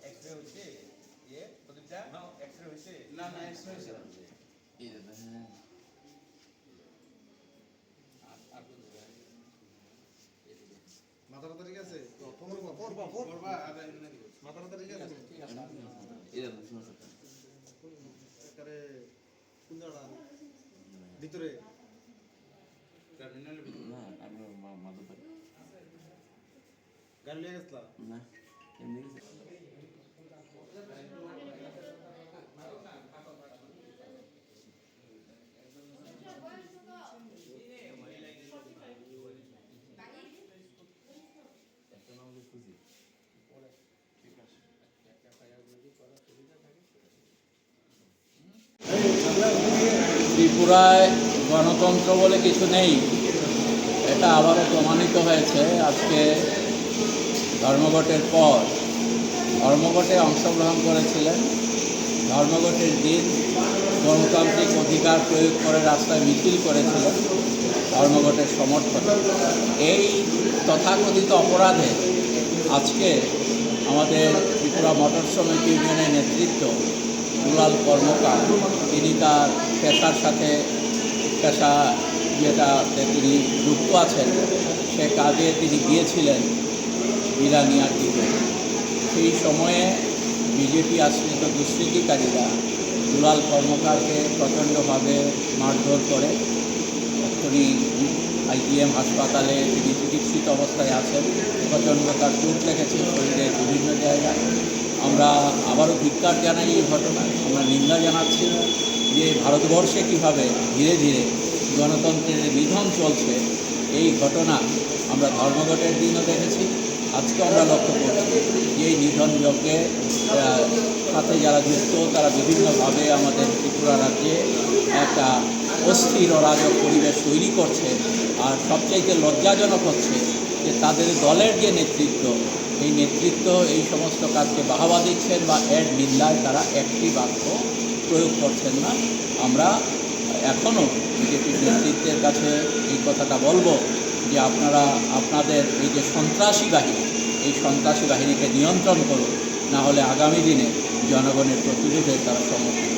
X-ray হচ্ছে প্রদীপটা x-ray হচ্ছে না না এক্সরে হচ্ছে মাথাটা ঠিক আছে মাথাটা ঠিক আছে ভিতরে টার্মিনালের ভিতরে না আমি মাদক গাড়ি নিয়ে গেছলা না এমনি ত্রিপুরায় গণতন্ত্র বলে কিছু নেই, এটা আবারও প্রমাণিত হয়েছে আজকে ধর্মঘটের পর। ধর্মঘটে অংশগ্রহণ করেছিলেন, ধর্মঘটের দিন গণতান্ত্রিক অধিকার প্রয়োগ করে রাস্তায় মিছিল করেছিলেন ধর্মঘটের সমর্থনে। এই তথাকথিত অপরাধে আজকে আমাদের ত্রিপুরা মোটর শ্রমিক ইউনিয়নের নেতৃত্ব দুলাল কর্মকার, তিনি তার পেশার সাথে যেটাতে তিনি যুক্ত আছেন সে কাজে তিনি গিয়েছিলেন বিরানিয়ার দিকে। সেই সময়ে বিজেপি আশ্রিত দুষ্কৃতিকারীরা দুলাল কর্মকারকে প্রচণ্ডভাবে মারধর করে। তিনি আইজিএম হাসপাতালে তিনি চিকিৎসিত অবস্থায় আছেন, প্রচণ্ড তার চোট লেগেছে শরীরের বিভিন্ন জায়গায়। আমরা আবারও ধিক্কার জানাই এই ঘটনায়, আমরা নিন্দা জানাচ্ছি যে ভারতবর্ষে কীভাবে ধীরে ধীরে গণতন্ত্রের নিধন চলছে। এই ঘটনা আমরা ধর্মঘটের দিনও দেখেছি, আজকে আমরা লক্ষ্য করছি যে এই নিধন যজ্ঞের সাথে যারা যুক্ত তারা বিভিন্নভাবে আমাদের ত্রিপুরা রাজ্যে একটা অস্থির অরাজক পরিবেশ তৈরি করছে। আর সবচাইতে লজ্জাজনক হচ্ছে যে তাদের দলের যে নেতৃত্ব, এই নেতৃত্ব এই সমস্ত কাজকে বাহাবা দিচ্ছেন বা এর নিন্দায় তারা একটি বাক্য প্রয়োগ করছেন না। আমরা এখনও বিজেপির নেতৃত্বের কাছে এই কথাটা বলবো যে আপনারা আপনাদের এই যে সন্ত্রাসী বাহিনী, এই সন্ত্রাসী বাহিনীকে নিয়ন্ত্রণ করুন, না হলে আগামী দিনে জনগণের প্রতিরোধে তারা সম্মুখীন